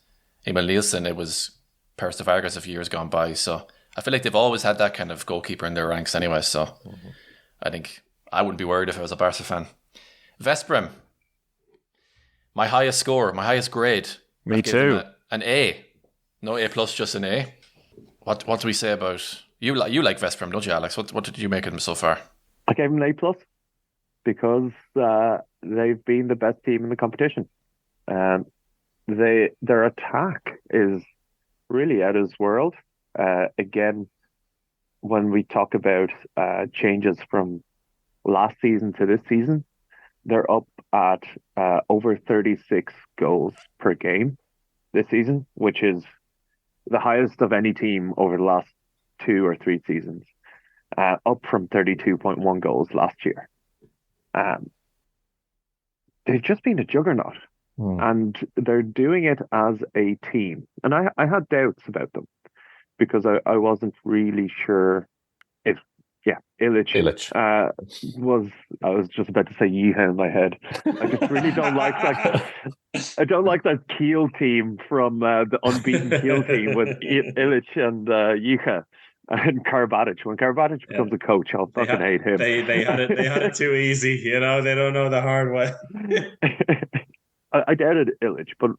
[SPEAKER 5] Emil Nielsen, it was Perez de Vargas a few years gone by. So I feel like they've always had that kind of goalkeeper in their ranks anyway. So I think I wouldn't be worried if I was a Barca fan. Veszprém, my highest score, my highest grade.
[SPEAKER 3] Me too.
[SPEAKER 5] An A. No A+, just an A. What do we say about... You like Veszprém, don't you, Alex? What did you make of them so far?
[SPEAKER 4] I gave them an A+ because they've been the best team in the competition. Their attack is really out of this world. Again, when we talk about changes from last season to this season, they're up at over 36 goals per game this season, which is the highest of any team over the last 2 or 3 seasons, up from 32.1 goals last year. They've just been a juggernaut, and they're doing it as a team. And I had doubts about them because I wasn't really sure if, Illich. I was just about to say Yeeha in my head. I just really don't like that. I don't like that Kiel team from the unbeaten Kiel team with Illich and Yeeha and Karabatic. When Karabatic becomes a coach, I'll fucking hate him.
[SPEAKER 7] They had it too easy, They don't know the hard way.
[SPEAKER 4] I doubted Illich, but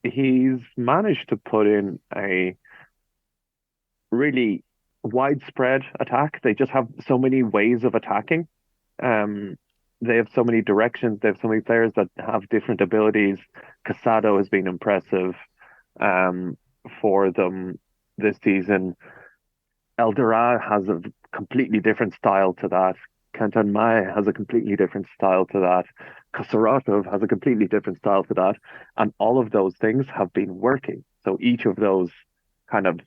[SPEAKER 4] he's managed to put in a really widespread attack. They just have so many ways of attacking. They have so many directions. They have so many players that have different abilities. Casado has been impressive for them this season. Eldorá has a completely different style to that. Canton Maya has a completely different style to that. Kosaratov has a completely different style to that. And all of those things have been working. So each of those kind of,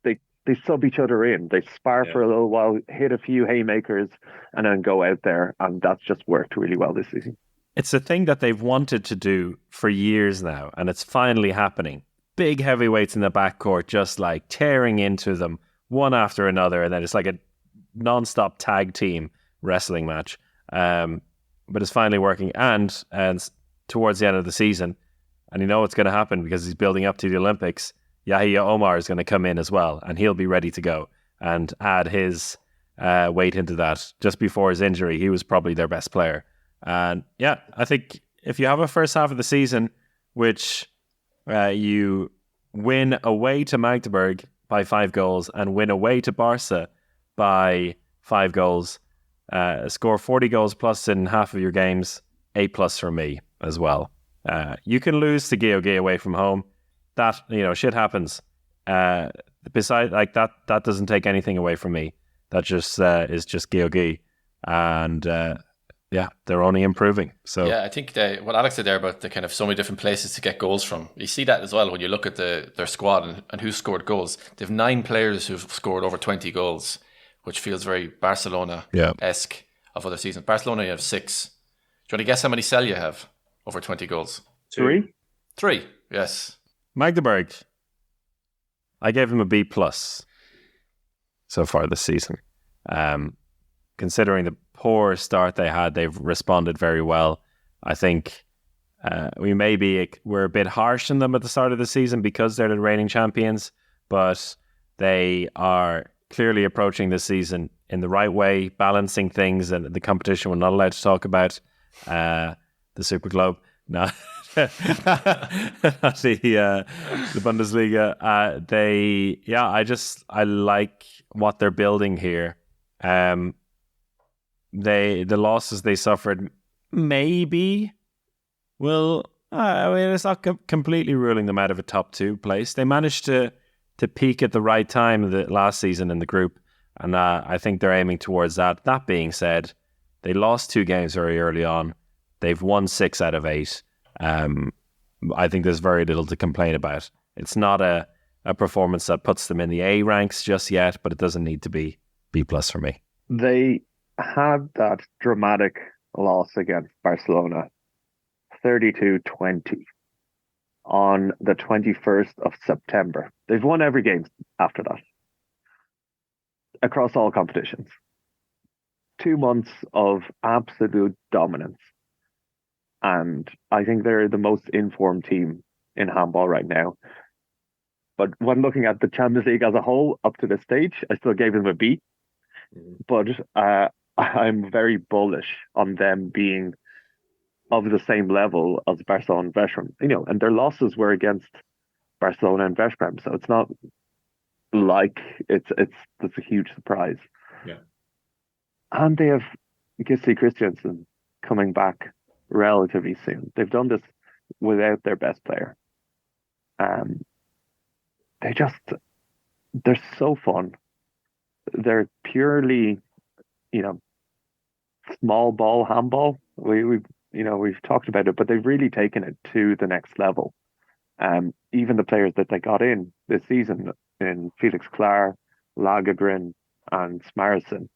[SPEAKER 4] they sub each other in. They spar for a little while, hit a few haymakers, and then go out there. And that's just worked really well this season.
[SPEAKER 3] It's a thing that they've wanted to do for years now, and it's finally happening. Big heavyweights in the backcourt just like tearing into them one after another, and then it's like a non-stop tag team wrestling match. But it's finally working, and towards the end of the season, and it's going to happen because he's building up to the Olympics, Yahya Omar is going to come in as well, and he'll be ready to go and add his weight into that. Just before his injury, he was probably their best player. And I think if you have a first half of the season, which you win away to Magdeburg by 5 goals and win away to Barca by 5 goals, score 40 goals plus in half of your games, A+ for me as well. You can lose to Georgi away from home. That, shit happens. Besides, like that doesn't take anything away from me. That just is just Georgi, and they're only improving. So
[SPEAKER 5] yeah, I think what Alex said there about the kind of so many different places to get goals from, you see that as well when you look at their squad and who scored goals. They have 9 players who've scored over 20 goals, which feels very Barcelona-esque of other seasons. Barcelona, you have 6. Do you want to guess how many Celje have over 20 goals?
[SPEAKER 4] 3?
[SPEAKER 5] 3, yes.
[SPEAKER 3] Magdeburg, I gave him a B+ so far this season. considering the poor start they had, they've responded very well. I think we're a bit harsh on them at the start of the season because they're the reigning champions, but they are clearly approaching this season in the right way, balancing things and the competition we're not allowed to talk about. The Super Globe, no, the Bundesliga. I like what they're building here. The losses they suffered maybe will. It's not completely ruling them out of a top 2 place. They managed to peak at the right time the last season in the group, and I think they're aiming towards that. That being said, they lost 2 games very early on. They've won 6 out of 8. I think there's very little to complain about. It's not a performance that puts them in the A ranks just yet, but it doesn't need to be B+ for me.
[SPEAKER 4] They had that dramatic loss against Barcelona, 32-20, on the 21st of September. They've won every game after that, across all competitions. 2 months of absolute dominance. And I think they're the most informed team in handball right now. But when looking at the Champions League as a whole, up to this stage, I still gave them a B. But I'm very bullish on them being of the same level as Barcelona and Veszprem. And their losses were against Barcelona and Veszprem, so it's not like it's a huge surprise.
[SPEAKER 7] Yeah.
[SPEAKER 4] And they have Gisli Christiansen coming back relatively soon. They've done this without their best player. They're so fun. They're purely, small ball handball. We've talked about it, but they've really taken it to the next level. Even the players that they got in this season, in Felix Klar, Lagergren, and Smarrison,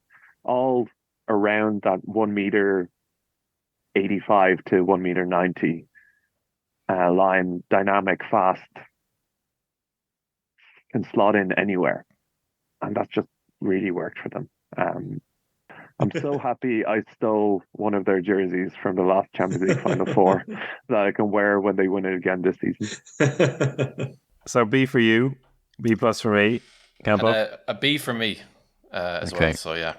[SPEAKER 4] all around that 1m85 to 1m90 line, dynamic, fast, can slot in anywhere, and that's just really worked for them. I'm so happy I stole one of their jerseys from the last Champions League Final Four that I can wear when they win it again this season.
[SPEAKER 3] So B for you, B+ for me, Campbell.
[SPEAKER 5] A B for me as well. So yeah,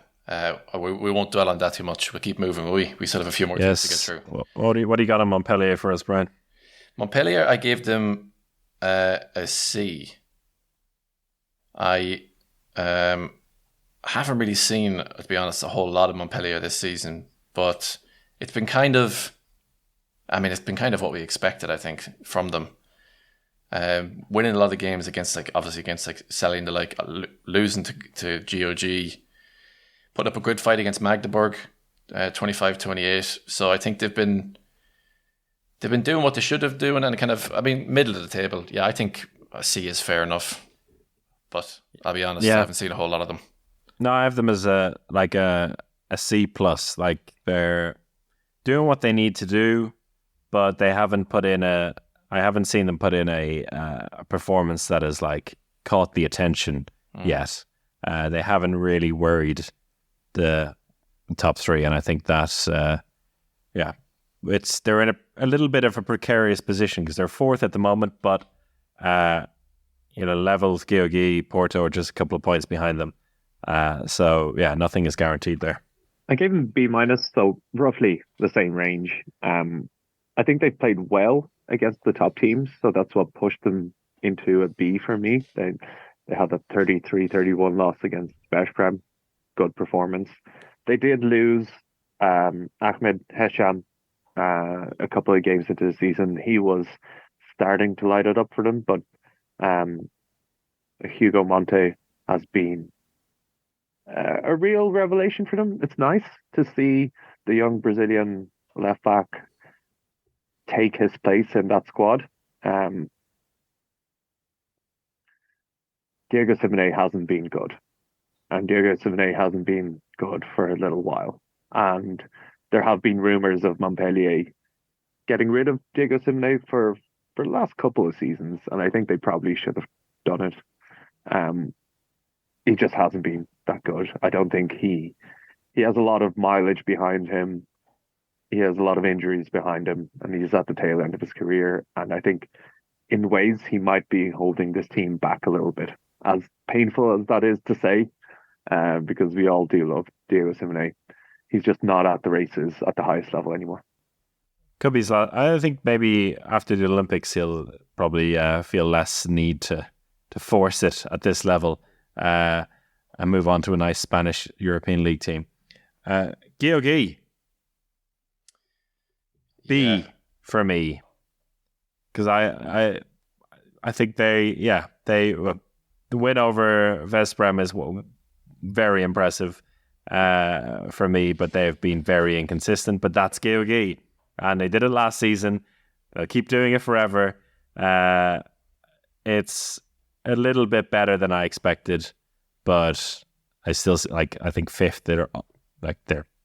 [SPEAKER 5] we won't dwell on that too much. We'll keep moving. We still have a few more things to get through.
[SPEAKER 3] What do you got on Montpellier for us, Brian?
[SPEAKER 5] Montpellier, I gave them a C. I haven't really seen, to be honest, a whole lot of Montpellier this season, but it's been kind of what we expected, I think, from them. Winning a lot of games against Selling, losing to GOG, putting up a good fight against Magdeburg, 25-28. So I think they've been doing what they should have doing, and middle of the table. Yeah, I think a C is fair enough. But I'll be honest, I haven't seen a whole lot of them.
[SPEAKER 3] No, I have them as a C+. Like, they're doing what they need to do, but they haven't put in I haven't seen them put in a performance that has caught the attention yet. They haven't really worried the top 3, and I think that's they're in a little bit of a precarious position because they're 4th at the moment, but levels, GOG, Porto are just a couple of points behind them. Nothing is guaranteed there.
[SPEAKER 4] I gave them B-, so roughly the same range. I think they've played well against the top teams, so that's what pushed them into a B for me. They had a 33-31 loss against Veszprem. Good performance. They did lose Ahmed Hesham a couple of games into the season. He was starting to light it up for them, but Hugo Monte has been a real revelation for them. It's nice to see the young Brazilian left back take his place in that squad. Diego Simeone hasn't been good, and Diego Simeone hasn't been good for a little while, and there have been rumours of Montpellier getting rid of Diego Simeone for the last couple of seasons, and I think they probably should have done it. He just hasn't been that good. I don't think he he has a lot of mileage behind him. He has a lot of injuries behind him, and he's at the tail end of his career. And I think in ways he might be holding this team back a little bit, as painful as that is to say, because we all do love Diego Simeone. He's just not at the races at the highest level anymore.
[SPEAKER 3] Could be. I think maybe after the Olympics, he'll probably feel less need to force it at this level and move on to a nice Spanish European League team. Guy, B for me, because I think the win over Vesprem is very impressive for me, but they've been very inconsistent. But that's Guy, and they did it last season. They'll keep doing it forever. It's a little bit better than I expected, but I still I think fifth. They're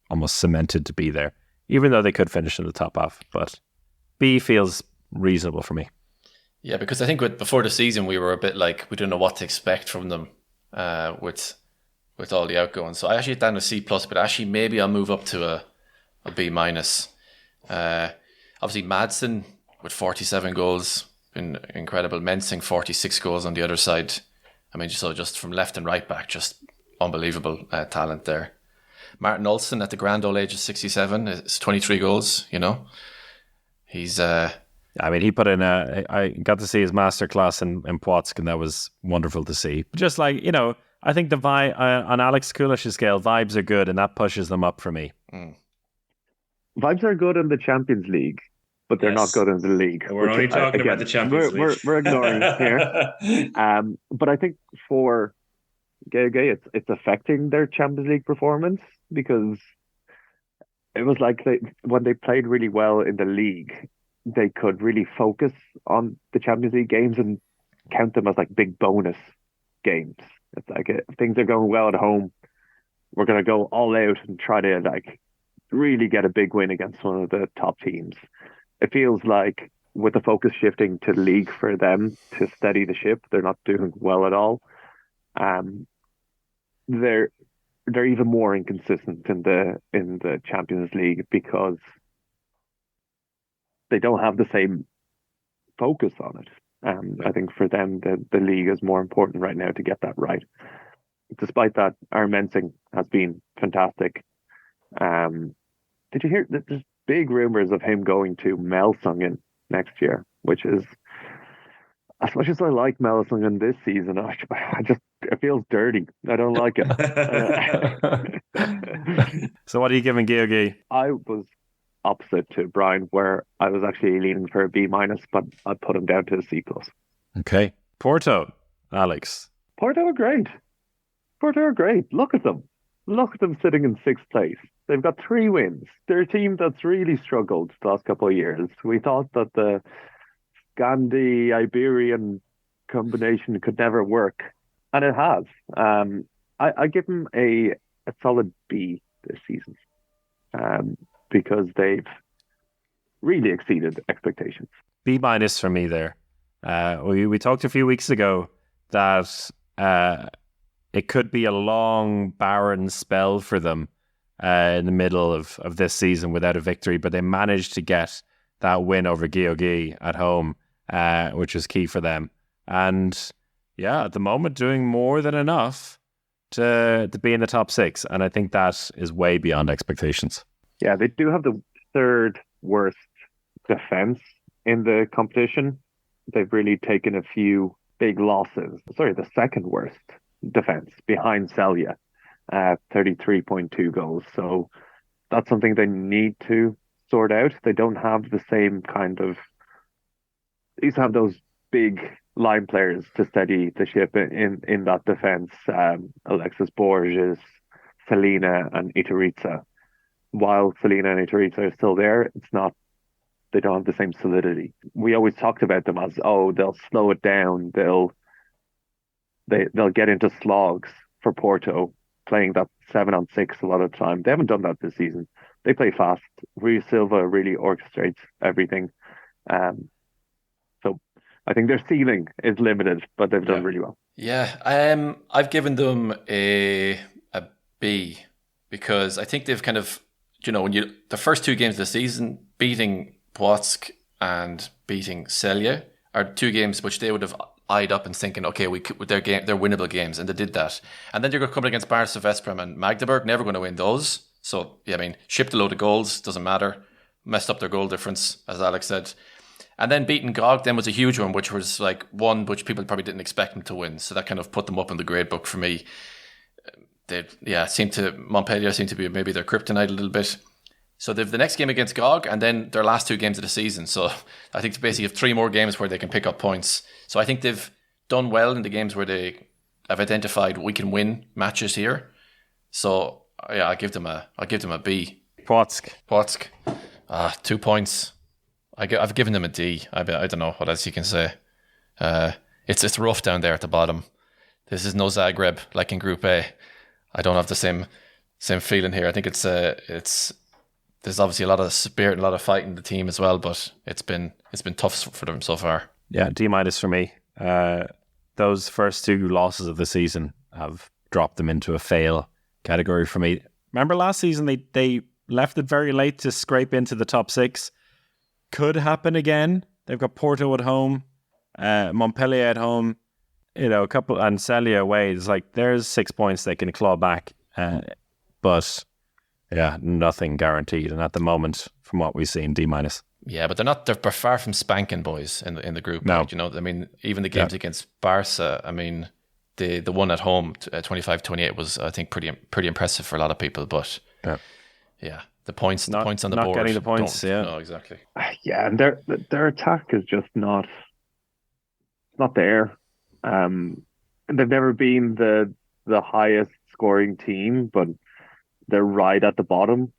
[SPEAKER 3] almost cemented to be there, even though they could finish in the top half. But B feels reasonable for me.
[SPEAKER 5] Yeah, because I think before the season we were a bit like we didn't know what to expect from them with all the outgoings. So I actually down to C+, but actually maybe I'll move up to a B-. Obviously Madsen with 47 goals, been incredible. Mensing 46 goals on the other side. I mean, so just from left and right back, just unbelievable talent there. Martin Olsen at the grand old age of 67 is 23 goals, He's...
[SPEAKER 3] I mean, he put in I got to see his masterclass in Płotsk, and that was wonderful to see. Just I think the vibe, on Alex Kulish's scale, vibes are good, and that pushes them up for me.
[SPEAKER 4] Vibes are good in the Champions League, but they're not good in the league.
[SPEAKER 7] We're only talking about the Champions League.
[SPEAKER 4] We're ignoring here. But I think for Gay, it's affecting their Champions League performance, because it was like when they played really well in the league, they could really focus on the Champions League games and count them as like big bonus games. It's like if things are going well at home, we're going to go all out and try to really get a big win against one of the top teams. It feels like with the focus shifting to the league for them to steady the ship, they're not doing well at all. They're even more inconsistent in the Champions League because they don't have the same focus on it. I think for them, the league is more important right now to get that right. Despite that, Aaron Mensing has been fantastic. Did you hear that there's big rumors of him going to Melsungen next year, which is, as much as I like Melsungen this season, it feels dirty. I don't like it.
[SPEAKER 3] So what are you giving Guy?
[SPEAKER 4] I was opposite to Brian, where I was actually leaning for a B-, but I put him down to a C+.
[SPEAKER 3] Okay. Porto, Alex.
[SPEAKER 4] Porto are great. Look at them. Look at them sitting in sixth place. They've got 3 wins. They're a team that's really struggled the last couple of years. We thought that the Scandi-Iberian combination could never work, and it has. I give them a solid B this season, because they've really exceeded expectations.
[SPEAKER 3] B- for me there. We talked a few weeks ago that it could be a long, barren spell for them in the middle of this season without a victory, but they managed to get that win over Gyeonggi at home, which was key for them. And yeah, at the moment, doing more than enough to be in the top 6. And I think that is way beyond expectations.
[SPEAKER 4] Yeah, they do have the 3rd worst defense in the competition. They've really taken a few big losses. Sorry, the 2nd worst defense behind Celje, 33.2 goals. So that's something they need to sort out. They don't have the same kind of... They used to have those big line players to steady the ship in that defense. Alexis Borges, Selina and Iturriza. While Selina and Iturriza are still there, they don't have the same solidity. We always talked about them as, they'll slow it down. They'll get into slogs for Porto, playing that 7-on-6 a lot of the time. They haven't done that this season. They play fast. Rui Silva really orchestrates everything. So I think their ceiling is limited, but they've done really well.
[SPEAKER 5] Yeah, I've given them a B, because I think they've kind of, when the first 2 games of the season, beating Płock and beating Celje are 2 games which they would have eyed up and thinking, okay, they're winnable games, and they did that. And then you're coming against Barca, Veszprém, and Magdeburg, never going to win those. So yeah, I mean, shipped a load of goals, doesn't matter. Messed up their goal difference, as Alex said. And then beating GOG then was a huge one, which was like one which people probably didn't expect them to win. So that kind of put them up in the grade book for me. Montpellier seemed to be maybe their kryptonite a little bit. So they've the next game against GOG and then their last 2 games of the season. So I think they basically have 3 more games where they can pick up points. So I think they've done well in the games where they have identified we can win matches here. So yeah, I'll give them a B.
[SPEAKER 3] Płock.
[SPEAKER 5] 2 points. I've given them a D. I don't know what else you can say. It's rough down there at the bottom. This is no Zagreb like in Group A. I don't have the same feeling here. I think it's there's obviously a lot of spirit and a lot of fight in the team as well, but it's been tough for them so far.
[SPEAKER 3] Yeah, D- for me. Those first 2 losses of the season have dropped them into a fail category for me. Remember last season they left it very late to scrape into the top 6. Could happen again. They've got Porto at home, Montpellier at home, a couple, and Celje away. It's like there's 6 points they can claw back, but yeah, nothing guaranteed. And at the moment, from what we've seen, D-.
[SPEAKER 5] Yeah, but they're far from spanking boys in the group.
[SPEAKER 3] No.
[SPEAKER 5] I mean, even the games against Barca, I mean, the one at home, 25-28 was, I think, pretty impressive for a lot of people. But yeah, the points on the
[SPEAKER 3] not
[SPEAKER 5] board.
[SPEAKER 3] Not getting the points, yeah.
[SPEAKER 5] No, exactly.
[SPEAKER 4] Yeah, and their attack is just not there. They've never been the highest scoring team, but they're right at the bottom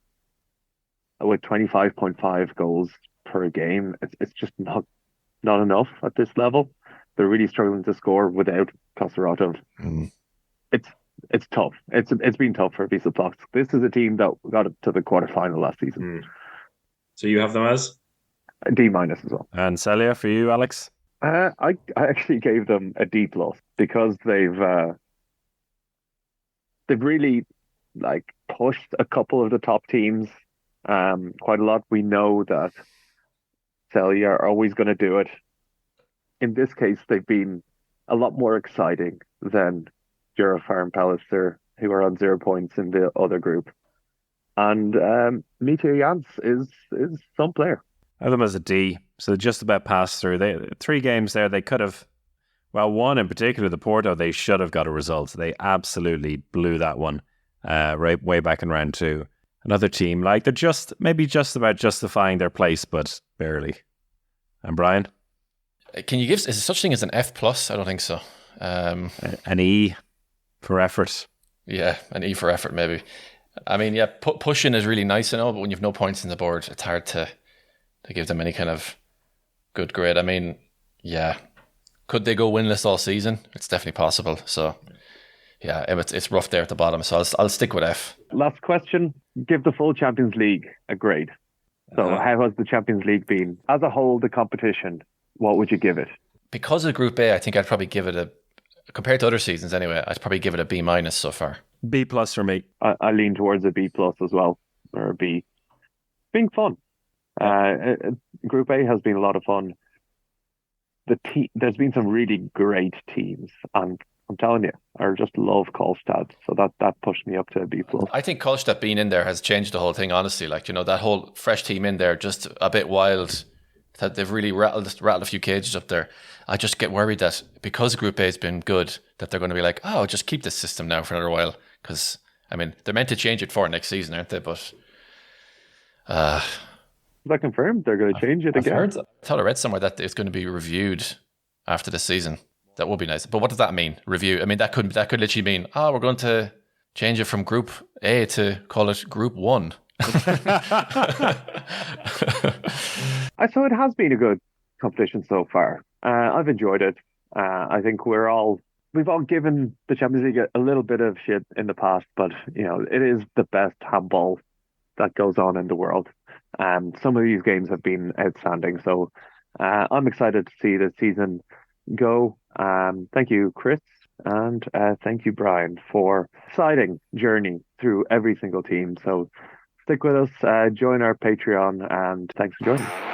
[SPEAKER 4] with 25.5 goals per game. It's just not enough at this level. They're really struggling to score without Kosaratov. It's tough. It's been tough for Wisła Płock. This is a team that got it to the quarterfinal last season.
[SPEAKER 7] So you have them as
[SPEAKER 4] a D- as well.
[SPEAKER 3] And Celje for you, Alex?
[SPEAKER 4] I actually gave them a D+ because they've really pushed a couple of the top teams quite a lot. We know that Celje are always going to do it. In this case, they've been a lot more exciting than Djurgården and Pallister, who are on 0 points in the other group. And Mitja Jans is some player.
[SPEAKER 3] I have them as a D. So just about passed through. 3 games there, they could have, well, one in particular, the Porto, they should have got a result. They absolutely blew that one right way back in round 2. Another team, they're just about justifying their place, but barely. And Brian?
[SPEAKER 5] Can you give, is there such thing as an F+? I don't think so.
[SPEAKER 3] An E for effort.
[SPEAKER 5] Yeah, an E for effort maybe. I mean, yeah, pushing is really nice and all, but when you've no points on the board, it's hard to give them any kind of good grade. I mean, yeah, could they go winless all season? It's definitely possible. So, yeah, it's rough there at the bottom. So I'll stick with F.
[SPEAKER 4] Last question: give the full Champions League a grade. So, how has the Champions League been as a whole? The competition. What would you give it?
[SPEAKER 5] Because of Group A, I think I'd probably give it compared to other seasons anyway, I'd probably give it a B- so far.
[SPEAKER 3] B+ for me.
[SPEAKER 4] I lean towards a B+ as well, or a B. Being fun. Group A has been a lot of fun. There's been some really great teams, and I'm telling you, I just love Karlstad, so that pushed me up to a B+.
[SPEAKER 5] I think Karlstad being in there has changed the whole thing, honestly. That whole fresh team in there, just a bit wild. That they've really rattled a few cages up there. I just get worried that because Group A has been good, that they're going to be like, oh, just keep this system now for another while. Because, I mean, they're meant to change it for next season, aren't they? But
[SPEAKER 4] is that confirmed? They're going to change it again?
[SPEAKER 5] I thought I read somewhere that it's going to be reviewed after the season. That would be nice. But what does that mean? Review? I mean, that could literally mean, we're going to change it from Group A to call it Group 1.
[SPEAKER 4] So it has been a good competition so far. I've enjoyed it. I think we've all given the Champions League a little bit of shit in the past, but it is the best handball that goes on in the world. Some of these games have been outstanding, so I'm excited to see the season go. Thank you, Chris, And thank you, Brian, for exciting journey through every single team. So stick with us, join our Patreon, and thanks for joining.